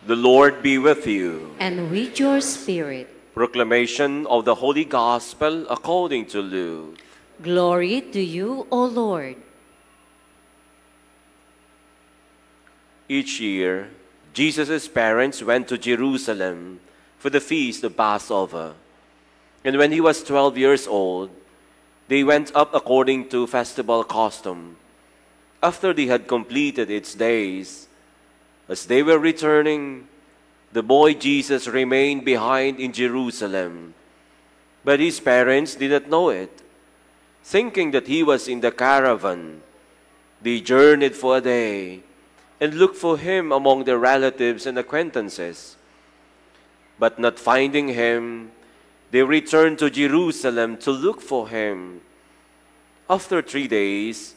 The Lord be with you. And with your spirit. Proclamation of the Holy Gospel according to Luke. Glory to you, O Lord. Each year, Jesus' parents went to Jerusalem for the feast of Passover. And when he was 12 years old, they went up according to festival custom. After they had completed its days, as they were returning, the boy Jesus remained behind in Jerusalem. But his parents did not know it. Thinking that he was in the caravan, they journeyed for a day and looked for him among their relatives and acquaintances. But not finding him, they returned to Jerusalem to look for him. After 3 days,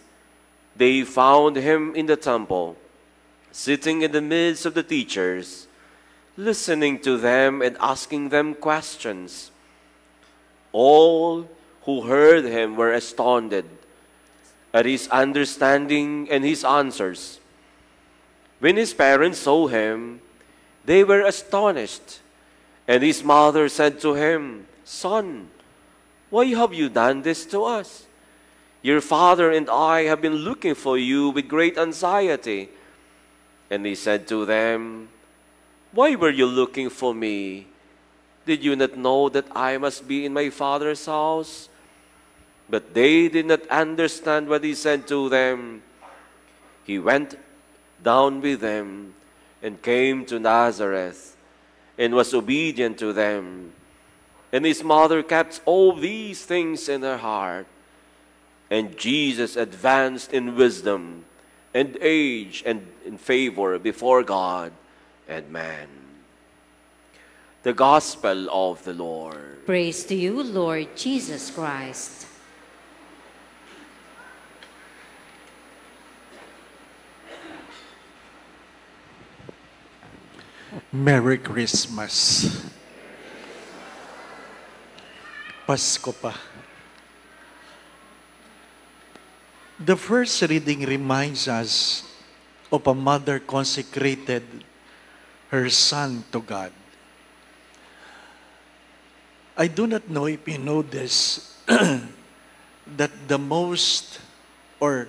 they found him in the temple, sitting in the midst of the teachers, listening to them and asking them questions. All who heard him were astounded at his understanding and his answers. When his parents saw him, they were astonished. And his mother said to him, "Son, why have you done this to us? Your father and I have been looking for you with great anxiety." And he said to them, "Why were you looking for me? Did you not know that I must be in my father's house?" But they did not understand what he said to them. He went down with them and came to Nazareth and was obedient to them. And his mother kept all these things in her heart. And Jesus advanced in wisdom and age and in favor before God and man. The Gospel of the Lord. Praise to you, Lord Jesus Christ. Merry Christmas. Pasko pa. The first reading reminds us of a mother consecrated her son to God. I do not know if you know this, that the most, or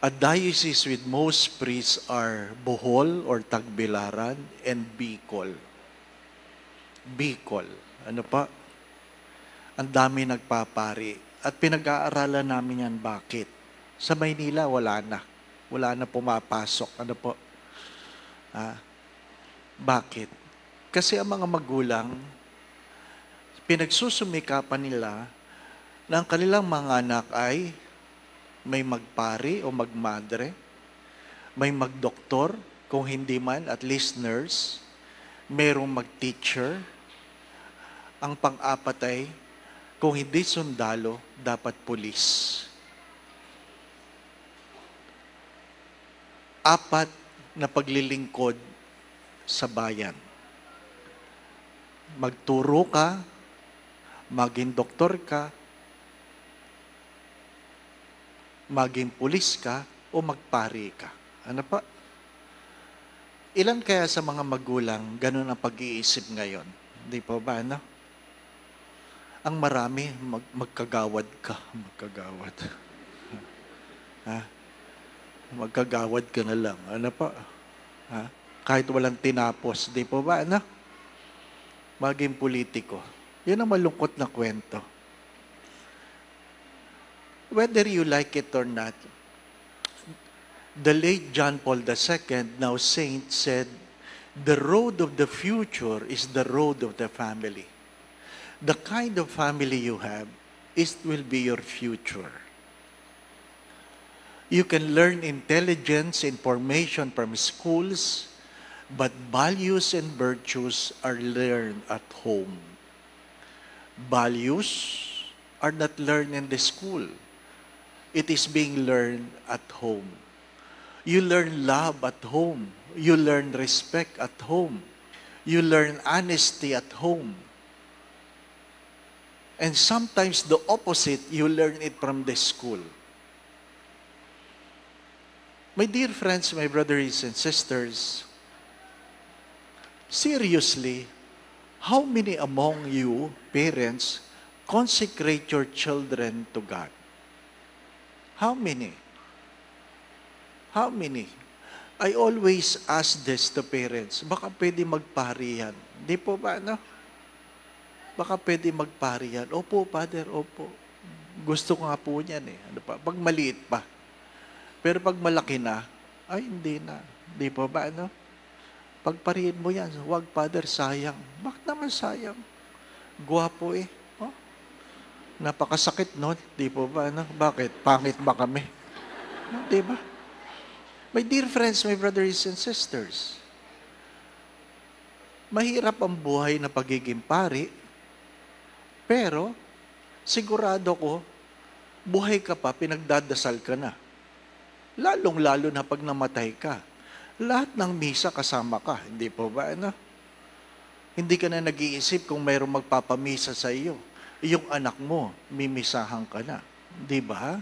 a diocese with most priests are Bohol or Tagbilaran and Bicol. Bicol. Ano pa? Ang dami nagpapari. At pinag-aaralan namin yan, bakit? Sa Maynila, wala na. Wala na pumapasok. Ano po? Bakit? Kasi ang mga magulang, pinagsusumikapan nila na ang kanilang mga anak ay may magpari o magmadre, may magdoktor, kung hindi man, at least nurse, mayroong mag-teacher. Ang pang-apat ay, kung hindi sundalo, dapat pulis. 4 na paglilingkod sa bayan. Magturo ka, maging doktor ka, maging pulis ka, o magpari ka. Ano pa? Ilan kaya sa mga magulang ganun ang pag-iisip ngayon? Hindi po ba, ano? Ang marami, magkagawad ka. Magkagawad. Magkagawad ka na lang. Ano pa? Kahit walang tinapos. Di po ba, ano? Maging politiko. Yan ang malungkot na kwento. Whether you like it or not, the late John Paul II, now saint, said, "The road of the future is the road of the family." The kind of family you have will be your future. You can learn intelligence, information from schools, but values and virtues are learned at home. Values are not learned in the school. It is being learned at home. You learn love at home. You learn respect at home. You learn honesty at home. And sometimes the opposite, you learn it from the school. My dear friends, my brothers and sisters, Seriously, how many among you, parents, consecrate your children to God? How many? How many? I always ask this to parents, baka pwede magpari yan. Di po ba, no? Baka pwede magpari yan. Opo, Father, opo. Gusto ko nga po niyan eh. Ano pa? Pag maliit pa. Pero pag malaki na, ay hindi na. Di po ba, no? Pagpariin mo yan, huwag, Father, sayang. Bakit naman sayang? Gwapo eh. Oh? Napakasakit nun. Di po ba, no? Bakit? Pangit ba kami? No, di ba? My dear friends, my brothers and sisters, mahirap ang buhay na pagiging pari, pero sigurado ko, buhay ka pa, pinagdadasal ka na. Lalong-lalo na pag namatay ka. Lahat ng misa kasama ka. Hindi po ba? Ano? Hindi ka na nag-iisip kung mayroong magpapamisa sa iyo. Yung anak mo, mimisahan ka na. Di ba?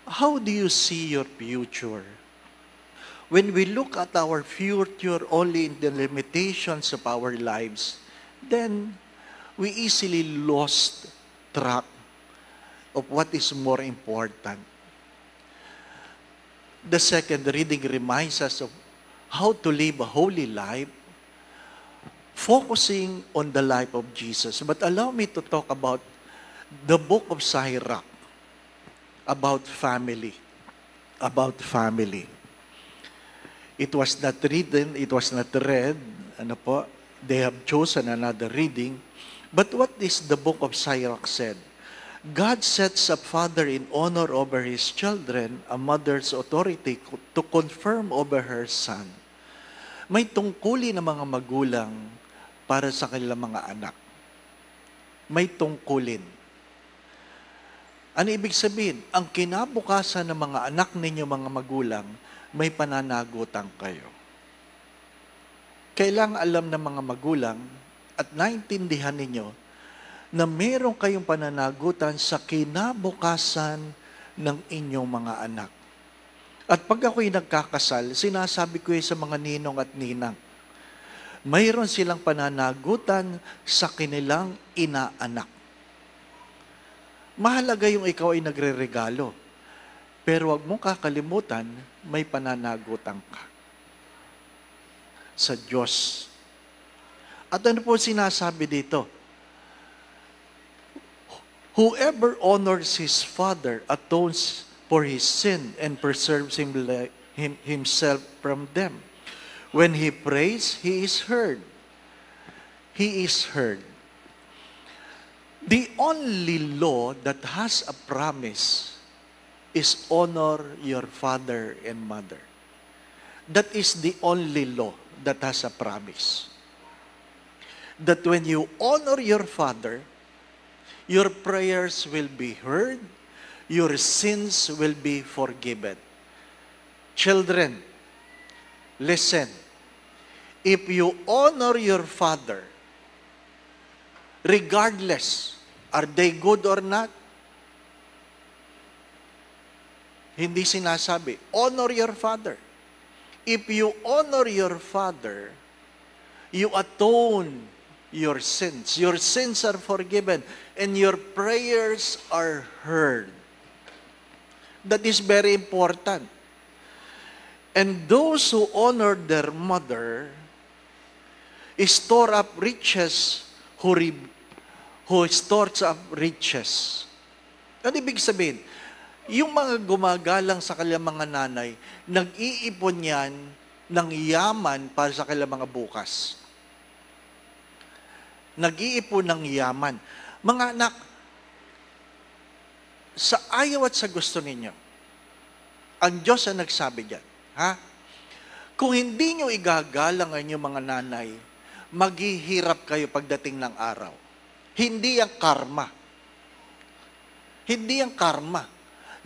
How do you see your future? When we look at our future only in the limitations of our lives, then we easily lost track of what is more important. The second reading reminds us of how to live a holy life, focusing on the life of Jesus. But allow me to talk about the book of Sirach, about family. About family. It was not written, it was not read. Ano po? They have chosen another reading. But what is the book of Sirach said? God sets a father in honor over his children, a mother's authority to confirm over her son. May tungkulin ng mga magulang para sa kanilang mga anak. May tungkulin. Ano ibig sabihin? Ang kinabukasan ng mga anak ninyo, mga magulang, may pananagutan kayo. Kailangan alam ng mga magulang at naintindihan ninyo na meron kayong pananagutan sa kinabukasan ng inyong mga anak. At pag ako'y nagkakasal, sinasabi ko sa mga ninong at ninang, mayroon silang pananagutan sa kanilang inaanak. Mahalaga yung ikaw ay nagre-regalo, pero wag mong kakalimutan, may pananagutan ka sa Diyos. At ano po sinasabi dito? Whoever honors his father atones for his sin and preserves himself from them. When he prays, he is heard. He is heard. The only law that has a promise is honor your father and mother. That is the only law that has a promise. That when you honor your father, your prayers will be heard, your sins will be forgiven. Children, listen. If you honor your father, regardless, are they good or not? Hindi sinasabi, honor your father. If you honor your father, you atone your sins. Your sins are forgiven and your prayers are heard. That is very important. And those who honor their mother store up riches, who stores up riches. Ano ibig sabihin? Yung mga gumagalang sa kanilang mga nanay, nag-iipon yan ng yaman para sa kanilang mga bukas. Nag-iipon ng yaman. Mga anak, sa ayaw at sa gusto ninyo, ang Diyos ang nagsabi dyan. Ha? Kung hindi nyo igagalang ang inyong mga nanay, maghihirap kayo pagdating ng araw. Hindi ang karma. Hindi ang karma.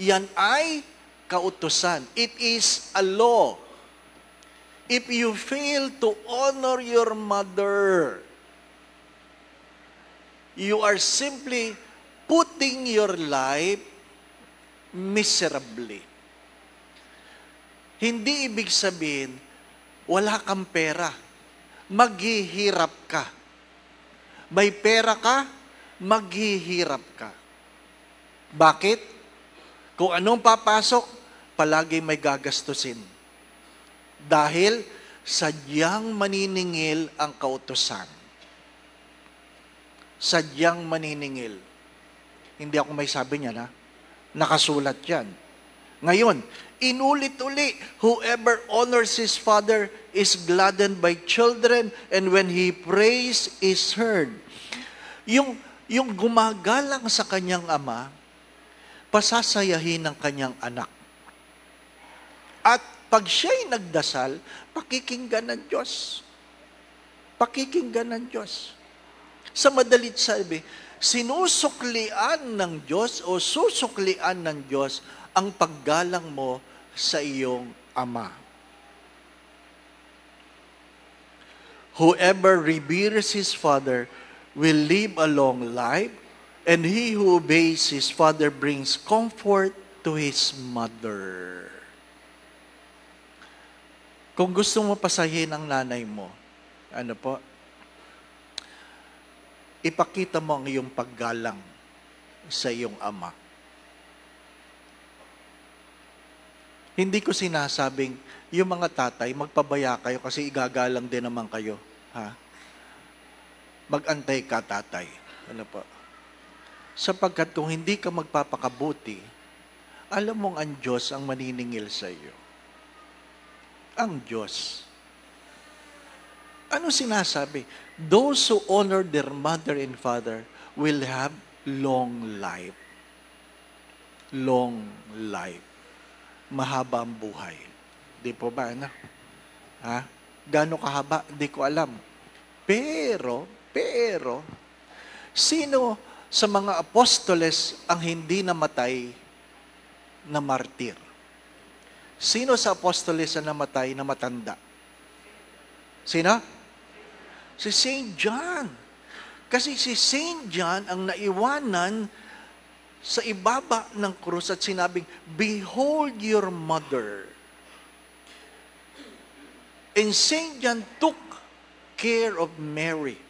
Yan ay kautusan. It is a law. If you fail to honor your mother, you are simply putting your life miserably. Hindi ibig sabihin, wala kang pera. Maghihirap ka. May pera ka, maghihirap ka. Bakit? Kung anong papasok, palagi may gagastusin. Dahil sadyang maniningil ang kautusan. Sadyang maniningil. Hindi ako may sabi niya na. Nakasulat yan. Ngayon, inulit-uli, whoever honors his father is gladdened by children, and when he prays is heard. Yung gumagalang sa kanyang ama, pasasayahin ng kanyang anak. At pag siya'y nagdasal, pakikinggan ng Diyos. Pakikinggan ng Diyos. Sa madalit sabi, sinusuklian ng Diyos o susuklian ng Diyos ang paggalang mo sa iyong ama. Whoever reveres his father will live a long life, and he who obeys his father brings comfort to his mother. Kung gusto mo pasahin ang nanay mo, ano po? Ipakita mo ang iyong paggalang sa iyong ama. Hindi ko sinasabing, yung mga tatay, magpabaya kayo kasi igagalang din naman kayo. Ha? Mag-antay ka, tatay. Ano po? Sapagkat kung hindi ka magpapakabuti, alam mong ang Diyos ang maniningil sa iyo. Ang Diyos. Ano sinasabi? Those who honor their mother and father will have long life. Long life. Mahaba ang buhay. Di po ba, ano? Ha? Gano'ng kahaba? Hindi ko alam. Pero, sino sa mga apostoles ang hindi namatay na martir? Sino sa apostoles na namatay na matanda? Sino? Si Saint John. Kasi si Saint John ang naiwanan sa ibaba ng krus at sinabing, "Behold your mother." And Saint John took care of Mary.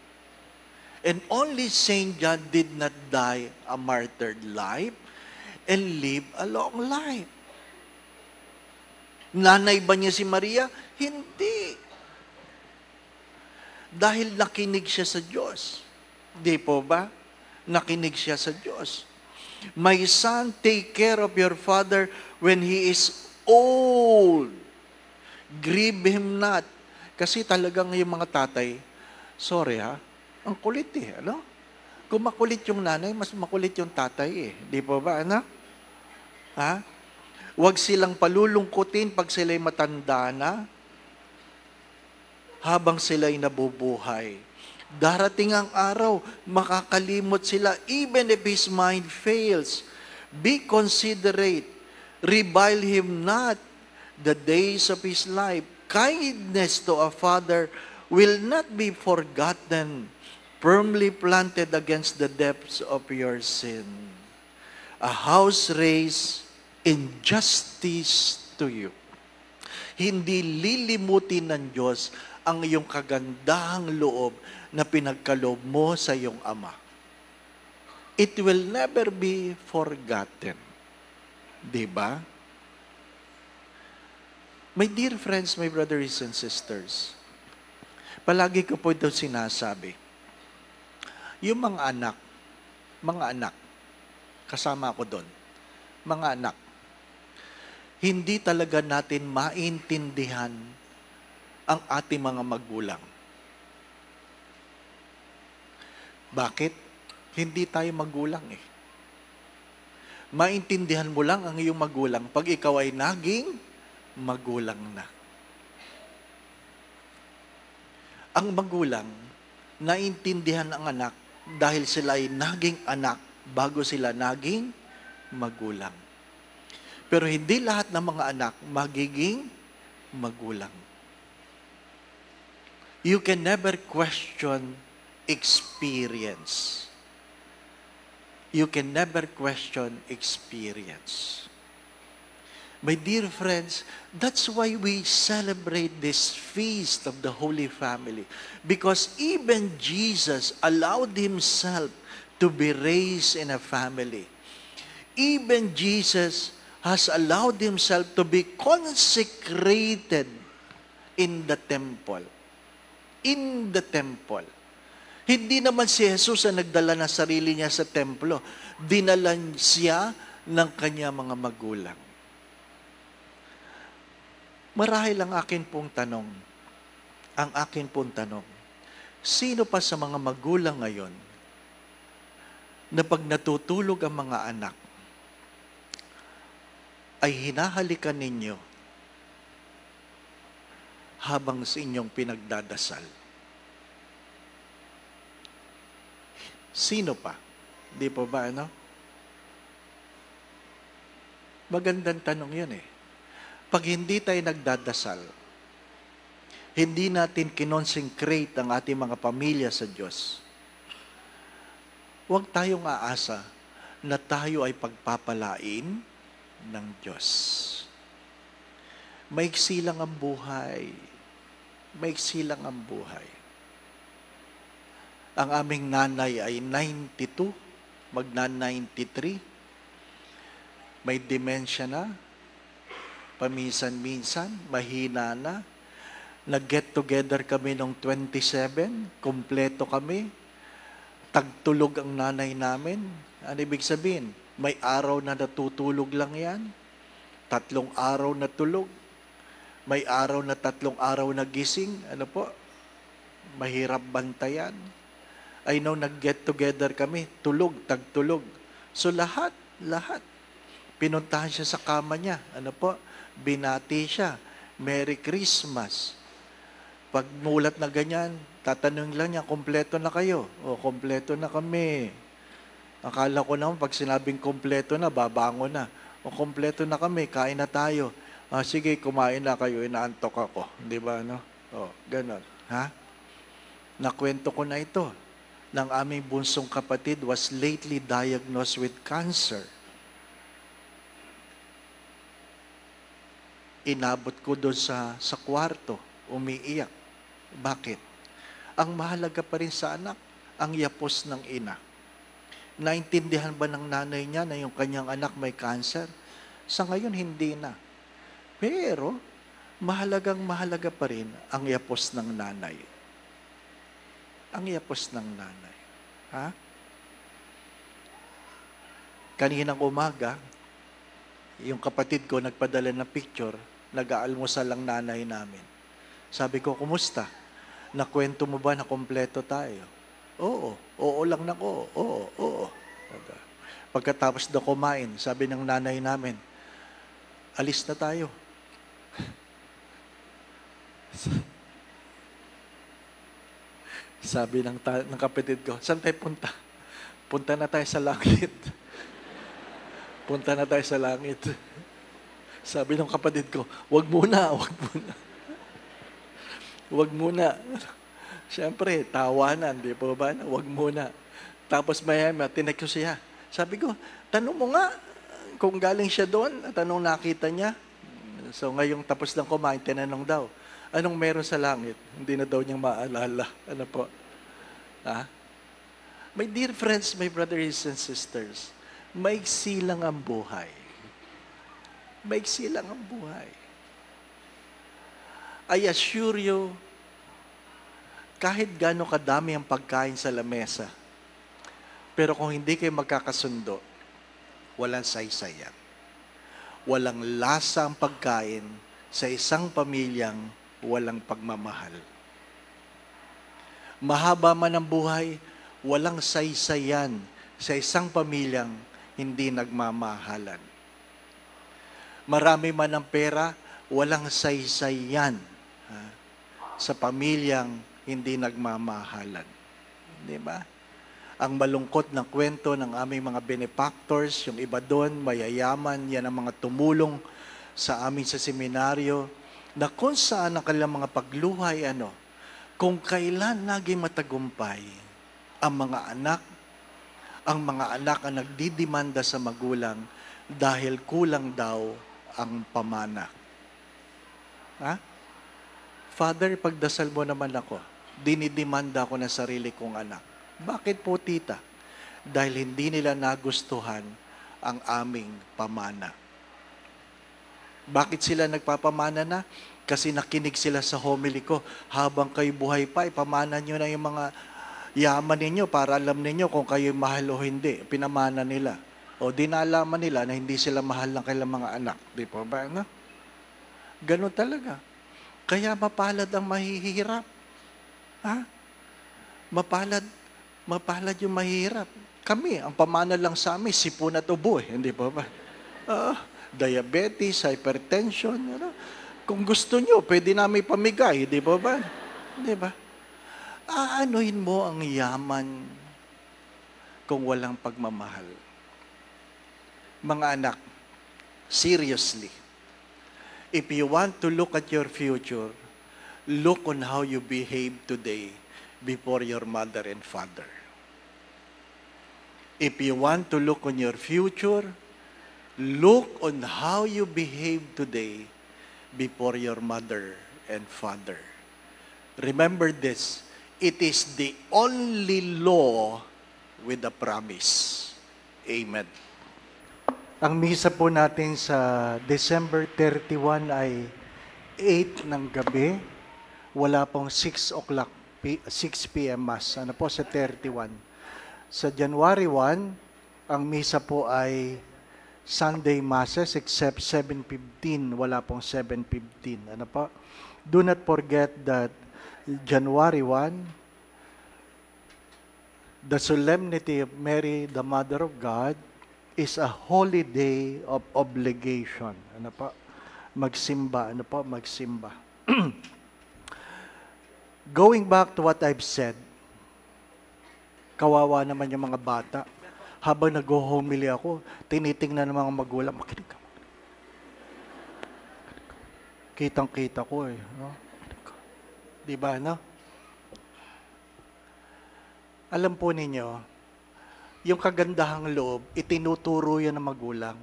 And only Saint John did not die a martyred life and live a long life. Nanay ba niya si Maria? Hindi. Dahil nakinig siya sa Diyos. Di po ba? Nakinig siya sa Diyos. My son, take care of your father when he is old. Grieve him not. Kasi talagang yung mga tatay, sorry ha, ang kulit eh, ano? Kung makulit yung nanay, mas makulit yung tatay eh. Di po ba, ano? Ha? Huwag silang palulungkutin pag sila'y matanda na, habang sila'y nabubuhay. Darating ang araw, makakalimot sila, even if his mind fails. Be considerate, revile him not the days of his life. Kindness to a father will not be forgotten, firmly planted against the depths of your sin. A house raised in justice to you. Hindi lilimutin ng Diyos ang iyong kagandahang loob na pinagkaloob mo sa iyong ama. It will never be forgotten. Diba? My dear friends, my brothers and sisters, palagi ko po ito sinasabi, yung mga anak, kasama ako doon, mga anak, hindi talaga natin maintindihan ang ating mga magulang. Bakit? Hindi tayo magulang eh. Maintindihan mo lang ang iyong magulang pag ikaw ay naging magulang na. Ang magulang, naintindihan ang anak dahil sila ay naging anak bago sila naging magulang. Pero hindi lahat ng mga anak magiging magulang. You can never question experience. You can never question experience. My dear friends, that's why we celebrate this feast of the Holy Family. Because even Jesus allowed himself to be raised in a family. Even Jesus has allowed himself to be consecrated in the temple. In the temple. Hindi naman si Jesus ang nagdala ng sarili niya sa templo. Dinala siya ng kanya mga magulang. Marahil ang akin pong tanong, sino pa sa mga magulang ngayon na pag natutulog ang mga anak, ay hinahalikan ninyo habang sa inyong pinagdadasal? Sino pa? Di po ba, ano? Magandang tanong yun eh. Pag hindi tayo nagdadasal, hindi natin kinonsecrate ang ating mga pamilya sa Diyos, huwag tayong aasa na tayo ay pagpapalain ng Diyos. Maiksi lang ang buhay. Maiksi lang ang buhay. Ang aming nanay ay 92, magna-93. May dementia na. Paminsan-minsan, mahina na. Nag-get together kami noong 27, kompleto kami. Tagtulog ang nanay namin. Ano ibig sabihin? May araw na natutulog lang yan. 3 araw na tulog. May araw na 3 araw na gising. Ano po? Mahirap bantayan. I know, nag-get together kami. Tulog, tagtulog. So lahat. Pinuntahan siya sa kama niya. Ano po? Binati siya. Merry Christmas. Pag mulat na ganyan, tatanong lang niya, kompleto na kayo? O, kompleto na kami. Akala ko naman, pag sinabing kompleto na, babango na. O, kompleto na kami, kain na tayo. Sige, kumain na kayo, inaantok ako. Di ba, no? O, ganon. Ha? Nakwento ko na ito. Ng aming bunsong kapatid was lately diagnosed with cancer. Inabot ko doon sa kwarto, umiiyak. Bakit? Ang mahalaga pa rin sa anak, ang yapos ng ina. Naintindihan ba ng nanay niya na yung kanyang anak may cancer? Sa ngayon, hindi na. Pero, mahalaga pa rin ang yapos ng nanay. Ang yapos ng nanay. Ha? Kaninang umaga, yung kapatid ko nagpadala ng picture, nag-aalmusal ang nanay namin. Sabi ko, kumusta? Nakwento mo ba na kompleto tayo? Oo lang na ko. Oo. Pagkatapos na kumain, sabi ng nanay namin, alis na tayo. Sabi ng kapatid ko, saan tayo punta? Punta na tayo sa langit. Punta na tayo sa langit. Sabi ng kapatid ko, wag muna. Wag muna. Siyempre, tawanan, di po ba? Wag muna. Tapos maya-maya, tinek ko siya. Sabi ko, tanong mo nga, kung galing siya doon, at anong nakita niya. So ngayong tapos lang kumain, tinanong daw, anong meron sa langit? Hindi na daw niyang maalala. Ano po? Ha? My dear friends, my brothers and sisters, maiksi lang ang buhay. Maiksi lang ang buhay. I assure you, kahit gaano kadami ang pagkain sa lamesa, pero kung hindi kayo magkakasundo, walang saysay yan. Walang lasa ang pagkain sa isang pamilyang walang pagmamahal. Mahaba man ang buhay, walang saysayan sa isang pamilyang hindi nagmamahalan. Marami man ang pera, walang saysayan sa pamilyang hindi nagmamahalan. Di ba? Ang malungkot na kwento ng aming mga benefactors, yung iba doon, mayayaman, yan ang mga tumulong sa amin sa seminaryo, na kung saan ang kanilang mga pagluhay, kung kailan naging matagumpay ang mga anak ang nagdidimanda sa magulang dahil kulang daw ang pamana. Ha? Father, pagdasal mo naman ako. Dinidemanda ko na sarili kong anak. Bakit po, tita? Dahil hindi nila nagustuhan ang aming pamana. Bakit sila nagpapamana na? Kasi nakinig sila sa homily ko. Habang kayo buhay pa, ipamana nyo na yung mga yaman ninyo para alam ninyo kung kayo mahal o hindi. Pinamana nila. O dinalaman nila na hindi sila mahal ng kailang mga anak. Di po ba? No? Ganun talaga. Kaya mapalad ang mahihirap. Ha? Mapalad yung mahihirap. Kami, ang pamana lang sa amin, sipon at ubo. Hindi po ba? Diabetes, hypertension. Ano? Kung gusto nyo, pwede namin pamigay. Di po ba? Di ba? Aanuhin mo ang yaman kung walang pagmamahal. Mga anak, seriously, if you want to look at your future, look on how you behave today before your mother and father. If you want to look on your future, look on how you behave today before your mother and father. Remember this, it is the only law with a promise. Amen. Ang misa po natin sa December 31 ay 8 ng gabi. Wala pong 6 o'clock, 6 p.m. Mass. Ano po sa 31? Sa January 1, ang misa po ay Sunday Masses except 7:15. Wala pong 7:15. Ano po? Do not forget that January 1, the solemnity of Mary, the Mother of God, is a holy day of obligation. Ano po? Magsimba. Ano po? Magsimba. Going back to what I've said, kawawa naman yung mga bata. Habang nag-homily ako, tinitingnan ng mga magulang, makinig ka. Kitang-kita ko eh. No? Di ba, no? Alam po ninyo, yung kagandahang loob, itinuturo yan ng magulang.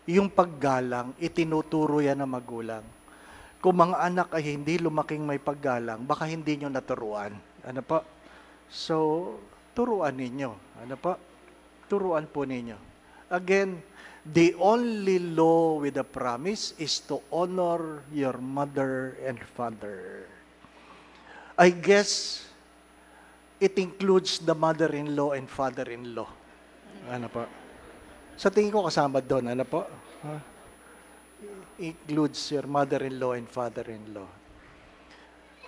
Yung paggalang, itinuturo yan ng magulang. Kung mga anak ay hindi lumaking may paggalang, baka hindi nyo naturuan. Ano po? So, turuan ninyo. Ano po? Turuan po ninyo. Again, the only law with a promise is to honor your mother and father. I guess it includes the mother-in-law and father-in-law. Ano po? Sa tingin ko kasama doon. Ano po? Includes your mother-in-law and father-in-law.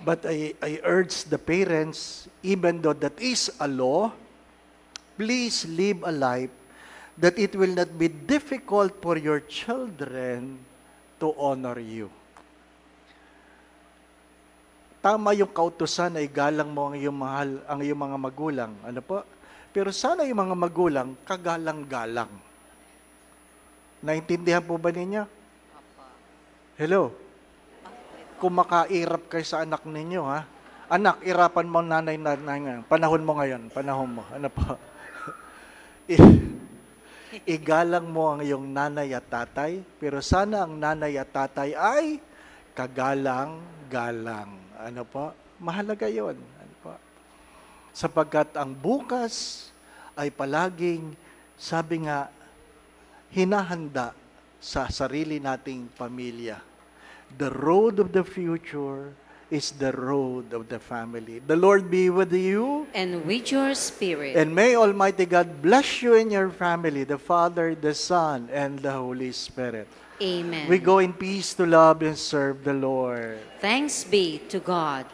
But I urge the parents, even though that is a law, please live a life that it will not be difficult for your children to honor you. Tama yung kautusan ay galang mo ang iyong mahal, ang iyong mga magulang. Ano po? Pero sana yung mga magulang, kagalang-galang. Naintindihan po ba ninyo? Hello? Kung makairap kayo sa anak ninyo, ha? Anak, irapan mo nanay ngayon. Panahon mo ngayon. Panahon mo. Ano po? Igalang mo ang iyong nanay at tatay, pero sana ang nanay at tatay ay kagalang-galang. Ano po? Mahalaga yun. Ano po? Sapagkat ang bukas ay palaging, sabi nga, hinahanda sa sarili nating pamilya. The road of the future is the road of the family. The Lord be with you. And with your spirit. And may Almighty God bless you and your family, the Father, the Son, and the Holy Spirit. Amen. We go in peace to love and serve the Lord. Thanks be to God.